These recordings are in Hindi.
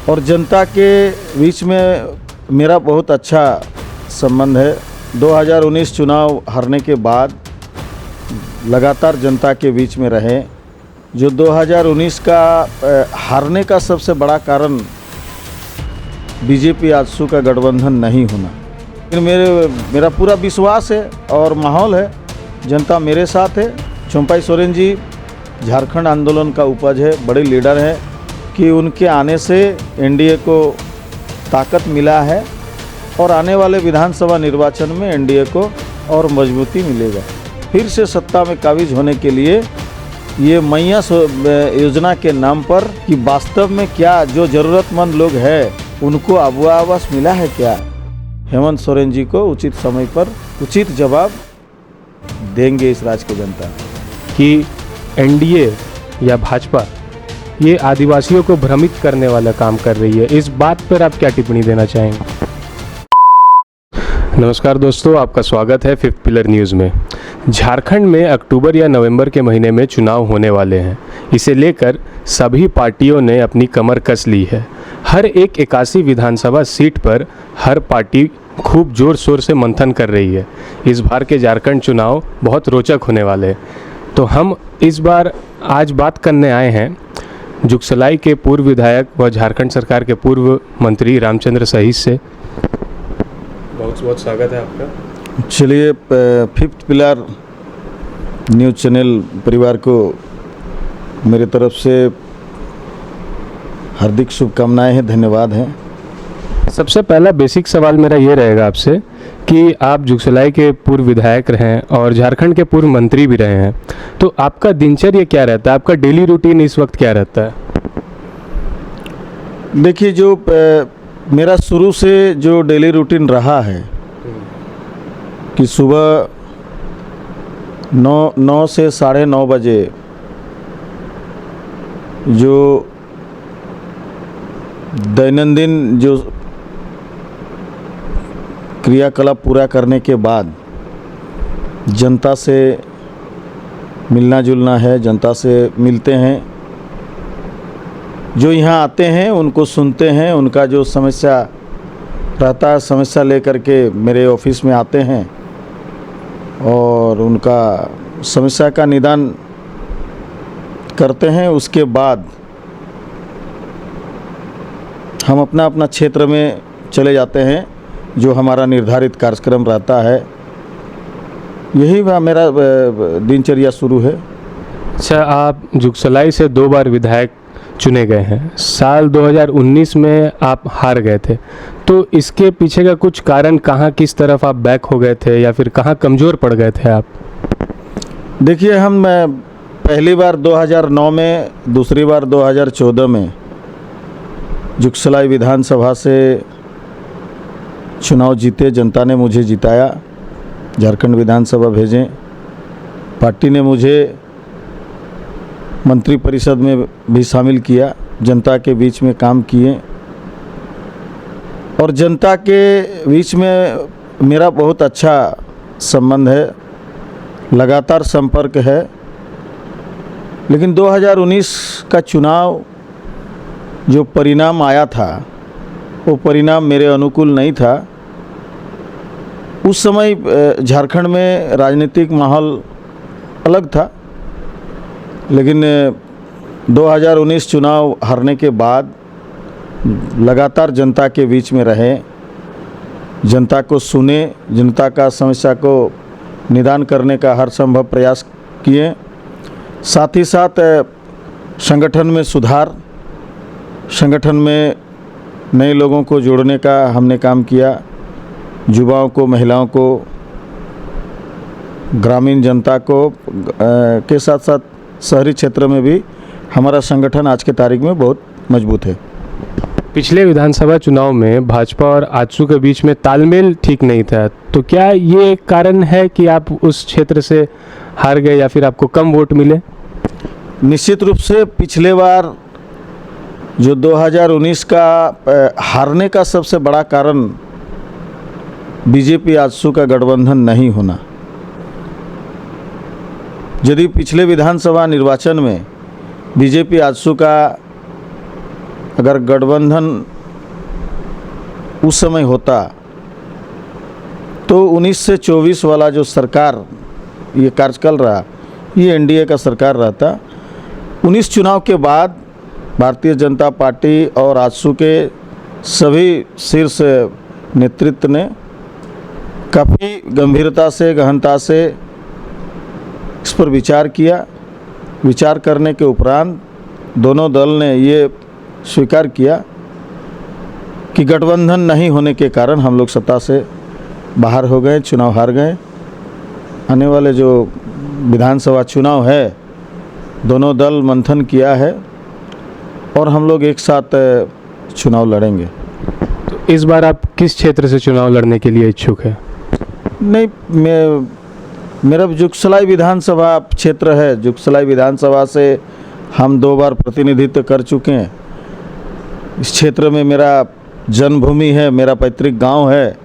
और जनता के बीच में मेरा बहुत अच्छा संबंध है। 2019 चुनाव हारने के बाद लगातार जनता के बीच में रहे। जो 2019 का हारने का सबसे बड़ा कारण बीजेपी आजसू का गठबंधन नहीं होना, लेकिन मेरा पूरा विश्वास है और माहौल है, जनता मेरे साथ है। चंपाई सोरेन जी झारखंड आंदोलन का उपज है, बड़े लीडर हैं कि उनके आने से एनडीए को ताकत मिला है और आने वाले विधानसभा निर्वाचन में एनडीए को और मजबूती मिलेगा। फिर से सत्ता में काबिज होने के लिए ये मैया योजना के नाम पर कि वास्तव में क्या जो ज़रूरतमंद लोग हैं उनको अबुआ आवास मिला है क्या, हेमंत सोरेन जी को उचित समय पर उचित जवाब देंगे इस राज्य की जनता कि एनडीए या भाजपा ये आदिवासियों को भ्रमित करने वाला काम कर रही है। इस बात पर आप क्या टिप्पणी देना चाहेंगे? नमस्कार दोस्तों, आपका स्वागत है फिफ्थ पिलर न्यूज़ में। झारखंड में अक्टूबर या नवंबर के महीने में चुनाव होने वाले हैं। इसे लेकर सभी पार्टियों ने अपनी कमर कस ली है। हर एक 81 विधानसभा सीट पर हर पार्टी खूब जोर शोर से मंथन कर रही है। इस बार के झारखंड चुनाव बहुत रोचक होने वाले हैं। तो हम इस बार आज बात करने आए हैं जुगसलाई के पूर्व विधायक व झारखंड सरकार के पूर्व मंत्री रामचंद्र सहीस से। बहुत बहुत स्वागत है आपका। चलिए, फिफ्थ पिलर न्यूज़ चैनल परिवार को मेरे तरफ से हार्दिक शुभकामनाएं हैं, धन्यवाद हैं। सबसे पहला बेसिक सवाल मेरा ये रहेगा आपसे कि आप जुगसलाई के पूर्व विधायक रहे और झारखंड के पूर्व मंत्री भी रहे हैं, तो आपका दिनचर्या क्या रहता है? आपका डेली रूटीन इस वक्त क्या रहता है? देखिए, जो मेरा शुरू से जो डेली रूटीन रहा है कि सुबह 9 से 9:30 बजे जो दैनंदिन जो क्रियाकलाप पूरा करने के बाद जनता से मिलना जुलना है, जनता से मिलते हैं, जो यहाँ आते हैं उनको सुनते हैं, उनका जो समस्या रहता है समस्या लेकर के मेरे ऑफिस में आते हैं और उनका समस्या का निदान करते हैं। उसके बाद हम अपना अपना क्षेत्र में चले जाते हैं, जो हमारा निर्धारित कार्यक्रम रहता है। यही मेरा दिनचर्या शुरू है। अच्छा, आप जुगसलाई से 2 बार विधायक चुने गए हैं। साल 2019 में आप हार गए थे, तो इसके पीछे का कुछ कारण, कहाँ किस तरफ आप बैक हो गए थे या फिर कहाँ कमज़ोर पड़ गए थे आप? देखिए, हम पहली बार 2009 में, दूसरी बार 2014 में जुगसलाई विधानसभा से चुनाव जीते। जनता ने मुझे जिताया, झारखंड विधानसभा भेजें। पार्टी ने मुझे मंत्री परिषद में भी शामिल किया, जनता के बीच में काम किए और जनता के बीच में मेरा बहुत अच्छा संबंध है, लगातार संपर्क है। लेकिन 2019 का चुनाव जो परिणाम आया था वो परिणाम मेरे अनुकूल नहीं था। उस समय झारखंड में राजनीतिक माहौल अलग था, लेकिन 2019 चुनाव हारने के बाद लगातार जनता के बीच में रहे, जनता को सुने, जनता का समस्या को निदान करने का हर संभव प्रयास किए। साथ ही साथ संगठन में सुधार, संगठन में नए लोगों को जोड़ने का हमने काम किया। युवाओं को, महिलाओं को, ग्रामीण जनता को के साथ साथ शहरी क्षेत्र में भी हमारा संगठन आज के तारीख में बहुत मजबूत है। पिछले विधानसभा चुनाव में भाजपा और आजसू के बीच में तालमेल ठीक नहीं था, तो क्या ये एक कारण है कि आप उस क्षेत्र से हार गए या फिर आपको कम वोट मिले? निश्चित रूप से पिछले बार जो 2019 का हारने का सबसे बड़ा कारण बीजेपी आजसू का गठबंधन नहीं होना। यदि पिछले विधानसभा निर्वाचन में बीजेपी आजसू का अगर गठबंधन उस समय होता तो 19 से 24 वाला जो सरकार ये कार्यकाल रहा, ये एनडीए का सरकार रहता। 19 चुनाव के बाद भारतीय जनता पार्टी और आजसू के सभी शीर्ष नेतृत्व ने काफ़ी गंभीरता से, गहनता से इस पर विचार किया। विचार करने के उपरांत दोनों दल ने ये स्वीकार किया कि गठबंधन नहीं होने के कारण हम लोग सत्ता से बाहर हो गए, चुनाव हार गए। आने वाले जो विधानसभा चुनाव है, दोनों दल मंथन किया है और हम लोग एक साथ चुनाव लड़ेंगे। तो इस बार आप किस क्षेत्र से चुनाव लड़ने के लिए इच्छुक हैं? नहीं, मेरा जुगसलाई विधानसभा क्षेत्र है। जुगसलाई विधानसभा से हम 2 बार प्रतिनिधित्व कर चुके हैं। इस क्षेत्र में मेरा जन्मभूमि है, मेरा पैतृक गांव है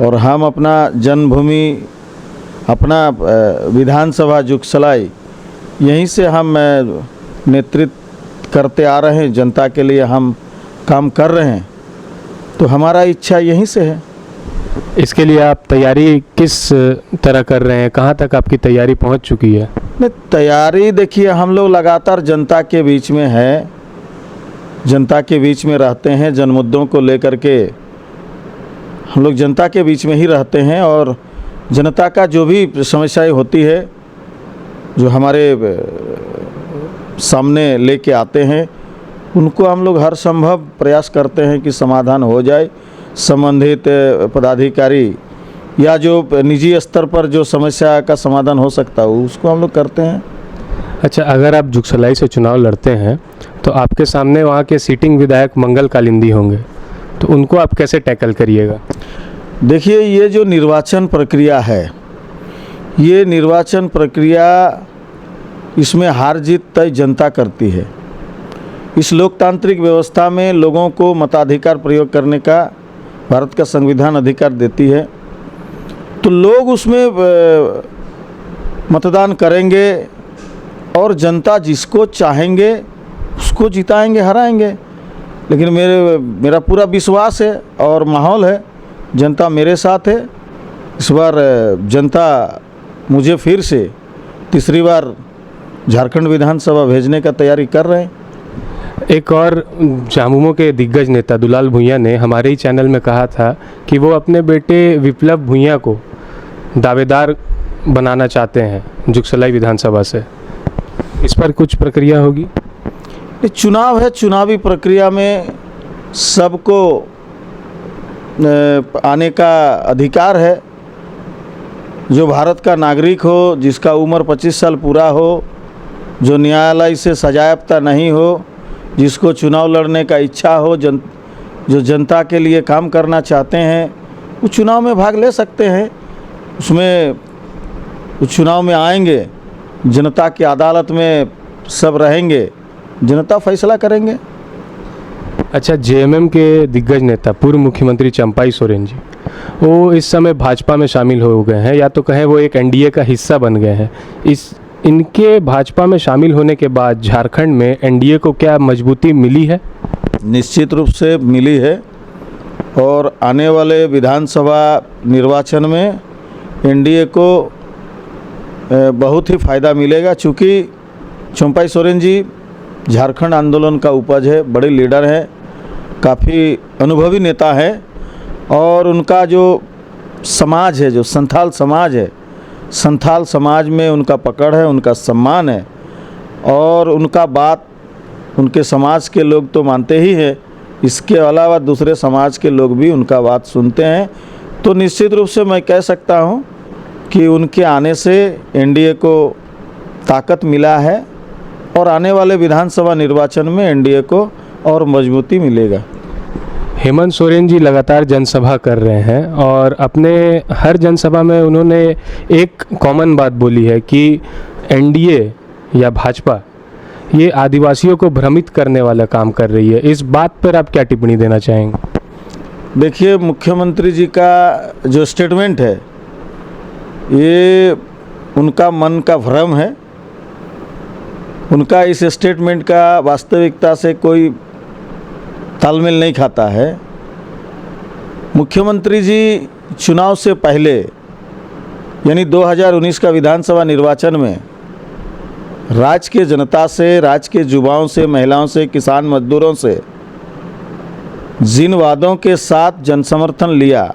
और हम अपना जन्मभूमि, अपना विधानसभा जुगसलाई, यहीं से हम नेतृत्व करते आ रहे हैं। जनता के लिए हम काम कर रहे हैं, तो हमारा इच्छा यहीं से है। इसके लिए आप तैयारी किस तरह कर रहे हैं? कहाँ तक आपकी तैयारी पहुँच चुकी है? नहीं, तैयारी देखिए, हम लोग लगातार जनता के बीच में है, जनता के बीच में रहते हैं। जन मुद्दों को लेकर के हम लोग जनता के बीच में ही रहते हैं और जनता का जो भी समस्याएं होती है, जो हमारे सामने लेके आते हैं, उनको हम लोग हर संभव प्रयास करते हैं कि समाधान हो जाए। संबंधित पदाधिकारी या जो निजी स्तर पर जो समस्या का समाधान हो सकता है उसको हम लोग करते हैं। अच्छा, अगर आप जुगसलाई से चुनाव लड़ते हैं तो आपके सामने वहाँ के सीटिंग विधायक मंगल कालिंदी होंगे, तो उनको आप कैसे टैकल करिएगा? देखिए, ये जो निर्वाचन प्रक्रिया है, ये निर्वाचन प्रक्रिया, इसमें हार जीत तय जनता करती है। इस लोकतांत्रिक व्यवस्था में लोगों को मताधिकार प्रयोग करने का भारत का संविधान अधिकार देती है, तो लोग उसमें मतदान करेंगे और जनता जिसको चाहेंगे उसको जिताएंगे, हराएंगे। लेकिन मेरा पूरा विश्वास है और माहौल है, जनता मेरे साथ है। इस बार जनता मुझे फिर से तीसरी बार झारखंड विधानसभा भेजने का तैयारी कर रहे हैं। एक और झामुमो के दिग्गज नेता दुलाल भुइयां ने हमारे ही चैनल में कहा था कि वो अपने बेटे विप्लव भुइयां को दावेदार बनाना चाहते हैं जुगसलाई विधानसभा से। इस पर कुछ प्रक्रिया होगी? चुनाव है, चुनावी प्रक्रिया में सबको आने का अधिकार है। जो भारत का नागरिक हो, जिसका उम्र 25 साल पूरा हो, जो न्यायालय से सजायाफ्ता नहीं हो, जिसको चुनाव लड़ने का इच्छा हो, जो जनता के लिए काम करना चाहते हैं, वो चुनाव में भाग ले सकते हैं। उसमें उस चुनाव में आएंगे, जनता की अदालत में सब रहेंगे, जनता फैसला करेंगे। अच्छा, जेएमएम के दिग्गज नेता पूर्व मुख्यमंत्री चंपाई सोरेन जी, वो इस समय भाजपा में शामिल हो गए हैं, या तो कहें वो एक एनडीए का हिस्सा बन गए हैं। इनके भाजपा में शामिल होने के बाद झारखंड में एनडीए को क्या मजबूती मिली है? निश्चित रूप से मिली है और आने वाले विधानसभा निर्वाचन में एनडीए को बहुत ही फ़ायदा मिलेगा, चूँकि चंपाई सोरेन जी झारखंड आंदोलन का उपज है, बड़े लीडर हैं, काफ़ी अनुभवी नेता है और उनका जो समाज है, जो संथाल समाज है, संथाल समाज में उनका पकड़ है, उनका सम्मान है और उनका बात उनके समाज के लोग तो मानते ही हैं, इसके अलावा दूसरे समाज के लोग भी उनका बात सुनते हैं। तो निश्चित रूप से मैं कह सकता हूं कि उनके आने से एनडीए को ताकत मिला है और आने वाले विधानसभा निर्वाचन में एनडीए को और मजबूती मिलेगा। हेमंत सोरेन जी लगातार जनसभा कर रहे हैं और अपने हर जनसभा में उन्होंने एक कॉमन बात बोली है कि एनडीए या भाजपा ये आदिवासियों को भ्रमित करने वाला काम कर रही है। इस बात पर आप क्या टिप्पणी देना चाहेंगे? देखिए, मुख्यमंत्री जी का जो स्टेटमेंट है, ये उनका मन का भ्रम है। उनका इस स्टेटमेंट का वास्तविकता से कोई तालमेल नहीं खाता है। मुख्यमंत्री जी चुनाव से पहले यानी 2019 का विधानसभा निर्वाचन में राज्य के जनता से, राज्य के युवाओं से, महिलाओं से, किसान मजदूरों से जिन वादों के साथ जनसमर्थन लिया,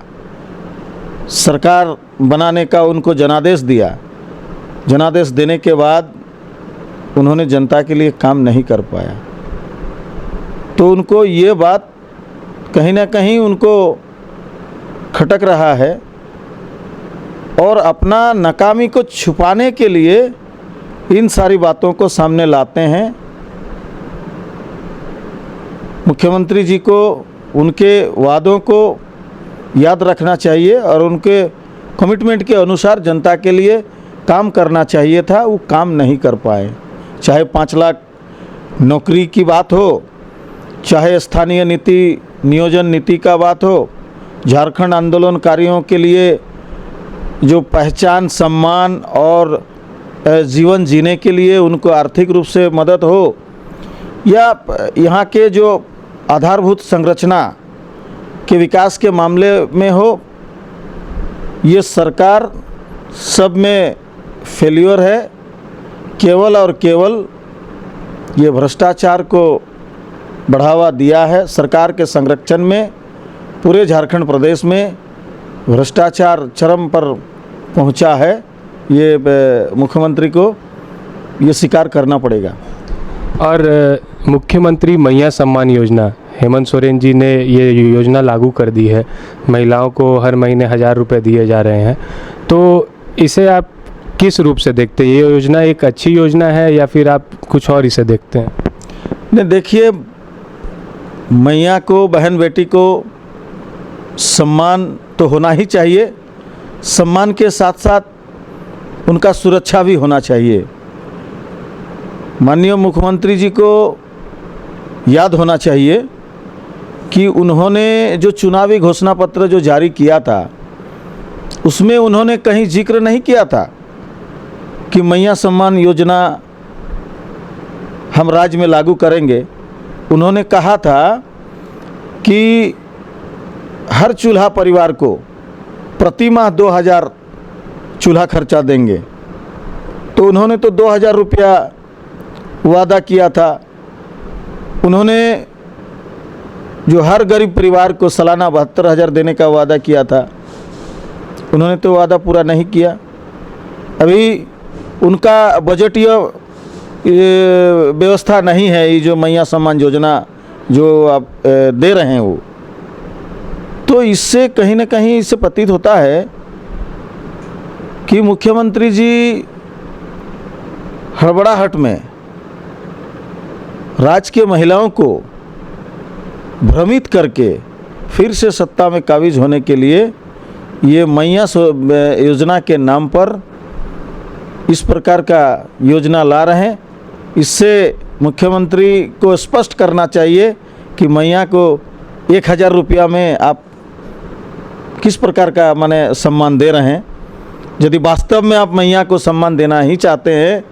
सरकार बनाने का उनको जनादेश दिया, जनादेश देने के बाद उन्होंने जनता के लिए काम नहीं कर पाया, तो उनको ये बात कहीं ना कहीं उनको खटक रहा है और अपना नाकामी को छुपाने के लिए इन सारी बातों को सामने लाते हैं। मुख्यमंत्री जी को उनके वादों को याद रखना चाहिए और उनके कमिटमेंट के अनुसार जनता के लिए काम करना चाहिए था, वो काम नहीं कर पाए। चाहे 5 लाख नौकरी की बात हो, चाहे स्थानीय नीति नियोजन नीति का बात हो, झारखंड आंदोलनकारियों के लिए जो पहचान, सम्मान और जीवन जीने के लिए उनको आर्थिक रूप से मदद हो, या यहाँ के जो आधारभूत संरचना के विकास के मामले में हो, ये सरकार सब में फेल्योर है। केवल और केवल ये भ्रष्टाचार को बढ़ावा दिया है। सरकार के संरक्षण में पूरे झारखंड प्रदेश में भ्रष्टाचार चरम पर पहुंचा है। ये मुख्यमंत्री को ये स्वीकार करना पड़ेगा। और मुख्यमंत्री मैया सम्मान योजना, हेमंत सोरेन जी ने ये योजना लागू कर दी है। महिलाओं को हर महीने 1000 रुपये दिए जा रहे हैं, तो इसे आप किस रूप से देखते हैं? ये योजना एक अच्छी योजना है या फिर आप कुछ और इसे देखते हैं? नहीं, देखिए, मैया को, बहन बेटी को सम्मान तो होना ही चाहिए। सम्मान के साथ साथ उनका सुरक्षा भी होना चाहिए। माननीय मुख्यमंत्री जी को याद होना चाहिए कि उन्होंने जो चुनावी घोषणा पत्र जो जारी किया था, उसमें उन्होंने कहीं जिक्र नहीं किया था कि मैया सम्मान योजना हम राज्य में लागू करेंगे। उन्होंने कहा था कि हर चूल्हा परिवार को प्रति माह 2000 चूल्हा खर्चा देंगे। तो उन्होंने तो 2000 रुपया वादा किया था। उन्होंने जो हर गरीब परिवार को सालाना 72,000 देने का वादा किया था, उन्होंने तो वादा पूरा नहीं किया। अभी उनका बजटीय व्यवस्था नहीं है, ये जो मैया सम्मान योजना जो आप दे रहे हैं वो, तो इससे कहीं ना कहीं इससे प्रतीत होता है कि मुख्यमंत्री जी हड़बड़ाहट में राज्य के महिलाओं को भ्रमित करके फिर से सत्ता में काबिज होने के लिए ये मैया योजना के नाम पर इस प्रकार का योजना ला रहे हैं। इससे मुख्यमंत्री को स्पष्ट करना चाहिए कि मैया को 1000 रुपया में आप किस प्रकार का माने सम्मान दे रहे हैं। यदि वास्तव में आप मैया को सम्मान देना ही चाहते हैं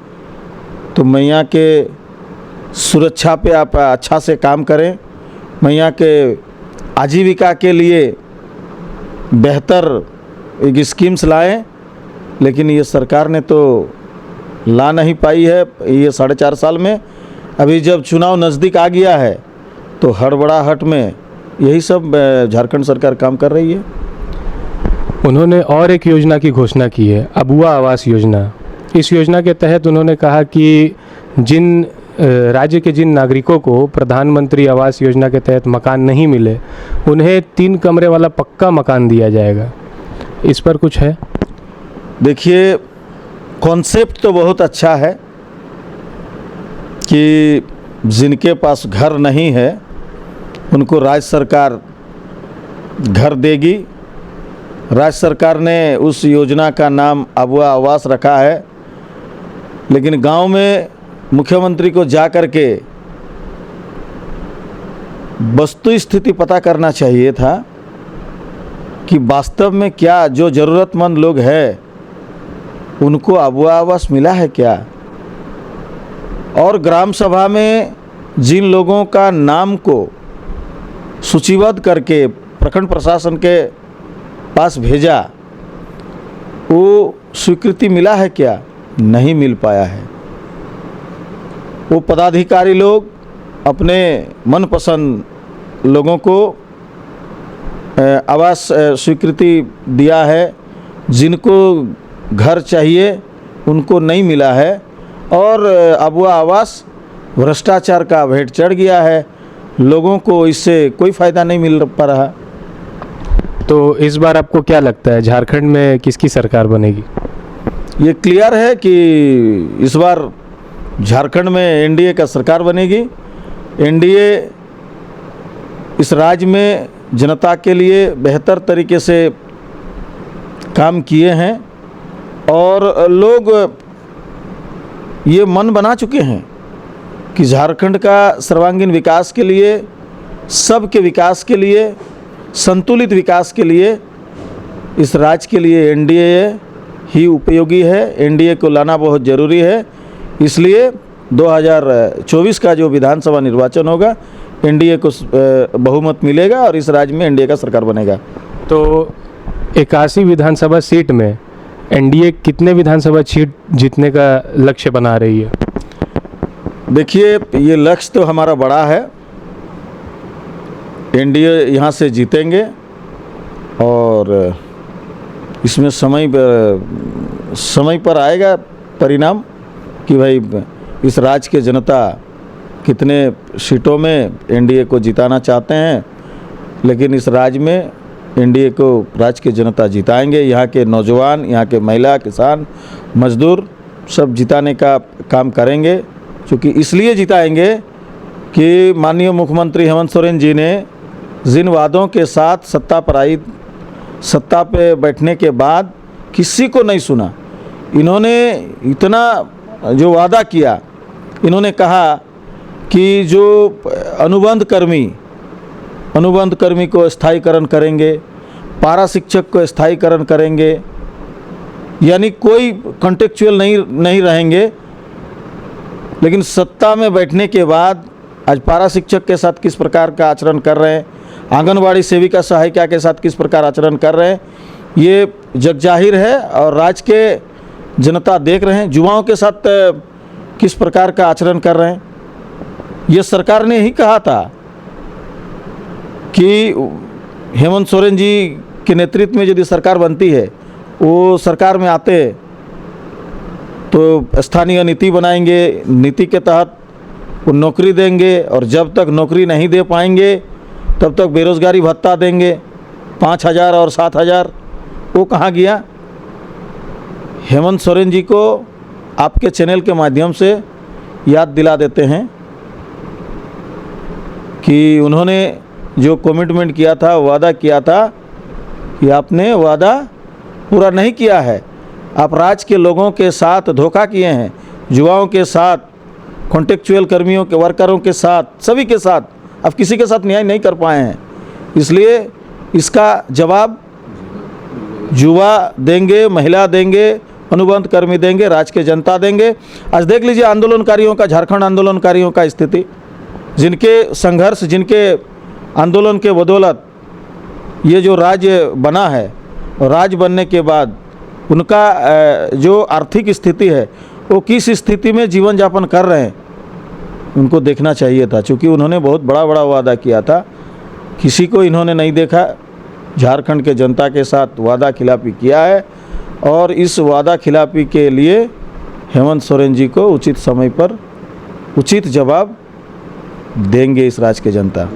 तो मैया के सुरक्षा पे आप अच्छा से काम करें, मैया के आजीविका के लिए बेहतर एक स्कीम्स लाएं। लेकिन ये सरकार ने तो ला नहीं पाई है ये 4.5 साल में। अभी जब चुनाव नज़दीक आ गया है तो हड़बड़ाहट में यही सब झारखंड सरकार काम कर रही है। उन्होंने और एक योजना की घोषणा की है, अबुआ आवास योजना। इस योजना के तहत उन्होंने कहा कि जिन राज्य के जिन नागरिकों को प्रधानमंत्री आवास योजना के तहत मकान नहीं मिले, उन्हें 3 कमरे वाला पक्का मकान दिया जाएगा। इस पर कुछ है? देखिए, कॉन्सेप्ट तो बहुत अच्छा है कि जिनके पास घर नहीं है उनको राज्य सरकार घर देगी। राज्य सरकार ने उस योजना का नाम अबुआ आवास रखा है। लेकिन गांव में मुख्यमंत्री को जा कर के वस्तु स्थिति पता करना चाहिए था कि वास्तव में क्या जो ज़रूरतमंद लोग हैं उनको अबुआ आवास मिला है क्या। और ग्राम सभा में जिन लोगों का नाम को सूचीबद्ध करके प्रखंड प्रशासन के पास भेजा, वो स्वीकृति मिला है क्या? नहीं मिल पाया है। वो पदाधिकारी लोग अपने मनपसंद लोगों को आवास स्वीकृति दिया है, जिनको घर चाहिए उनको नहीं मिला है, और अब वह आवास भ्रष्टाचार का भेंट चढ़ गया है। लोगों को इससे कोई फ़ायदा नहीं मिल पा रहा। तो इस बार आपको क्या लगता है झारखंड में किसकी सरकार बनेगी? ये क्लियर है कि इस बार झारखंड में एनडीए का सरकार बनेगी। एनडीए इस राज्य में जनता के लिए बेहतर तरीके से काम किए हैं और लोग ये मन बना चुके हैं कि झारखंड का सर्वांगीण विकास के लिए, सबके विकास के लिए, संतुलित विकास के लिए इस राज्य के लिए एनडीए ही उपयोगी है। एनडीए को लाना बहुत ज़रूरी है। इसलिए 2024 का जो विधानसभा निर्वाचन होगा, एनडीए को बहुमत मिलेगा और इस राज्य में एनडीए का सरकार बनेगा। तो 81 विधानसभा सीट में एनडीए कितने विधानसभा सीट जीतने का लक्ष्य बना रही है? देखिए, ये लक्ष्य तो हमारा बड़ा है। एनडीए यहाँ से जीतेंगे और इसमें समय पर आएगा परिणाम कि भाई इस राज्य के जनता कितने सीटों में एनडीए को जिताना चाहते हैं। लेकिन इस राज्य में एनडीए को राज्य की जनता जिताएंगे। यहाँ के नौजवान, यहाँ के महिला, किसान, मजदूर सब जिताने का काम करेंगे। क्योंकि इसलिए जिताएंगे कि माननीय मुख्यमंत्री हेमंत सोरेन जी ने जिन वादों के साथ सत्ता पे बैठने के बाद किसी को नहीं सुना। इन्होंने इतना जो वादा किया, इन्होंने कहा कि जो अनुबंध कर्मी को स्थायीकरण करेंगे, पारा शिक्षक को स्थायीकरण करेंगे, यानी कोई कॉन्ट्रेक्चुअल नहीं रहेंगे। लेकिन सत्ता में बैठने के बाद आज पारा शिक्षक के साथ किस प्रकार का आचरण कर रहे हैं, आंगनवाड़ी सेविका सहायिका के साथ किस प्रकार आचरण कर रहे हैं, ये जगजाहिर है और राज्य के जनता देख रहे हैं। युवाओं के साथ किस प्रकार का आचरण कर रहे हैं। ये सरकार ने ही कहा था कि हेमंत सोरेन जी के नेतृत्व में यदि सरकार बनती है, वो सरकार में आते तो स्थानीय नीति बनाएंगे, नीति के तहत वो नौकरी देंगे और जब तक नौकरी नहीं दे पाएंगे तब तक बेरोज़गारी भत्ता देंगे 5,000 और 7,000। वो कहाँ गया? हेमंत सोरेन जी को आपके चैनल के माध्यम से याद दिला देते हैं कि उन्होंने जो कमिटमेंट किया था, वादा किया था, कि आपने वादा पूरा नहीं किया है। आप राज्य के लोगों के साथ धोखा किए हैं, युवाओं के साथ, कॉन्ट्रेक्चुअल कर्मियों के, वर्करों के साथ, सभी के साथ आप किसी के साथ न्याय नहीं कर पाए हैं। इसलिए इसका जवाब युवा देंगे, महिला देंगे, अनुबंध कर्मी देंगे, राज्य के जनता देंगे। आज देख लीजिए आंदोलनकारियों का, झारखंड आंदोलनकारियों का स्थिति, जिनके संघर्ष, जिनके आंदोलन के बदौलत ये जो राज्य बना है, और राज्य बनने के बाद उनका जो आर्थिक स्थिति है वो किस स्थिति में जीवन यापन कर रहे हैं, उनको देखना चाहिए था। क्योंकि उन्होंने बहुत बड़ा वादा किया था, किसी को इन्होंने नहीं देखा। झारखंड के जनता के साथ वादा खिलाफी किया है और इस वादा खिलाफी के लिए हेमंत सोरेन जी को उचित समय पर उचित जवाब देंगे इस राज्य के जनता।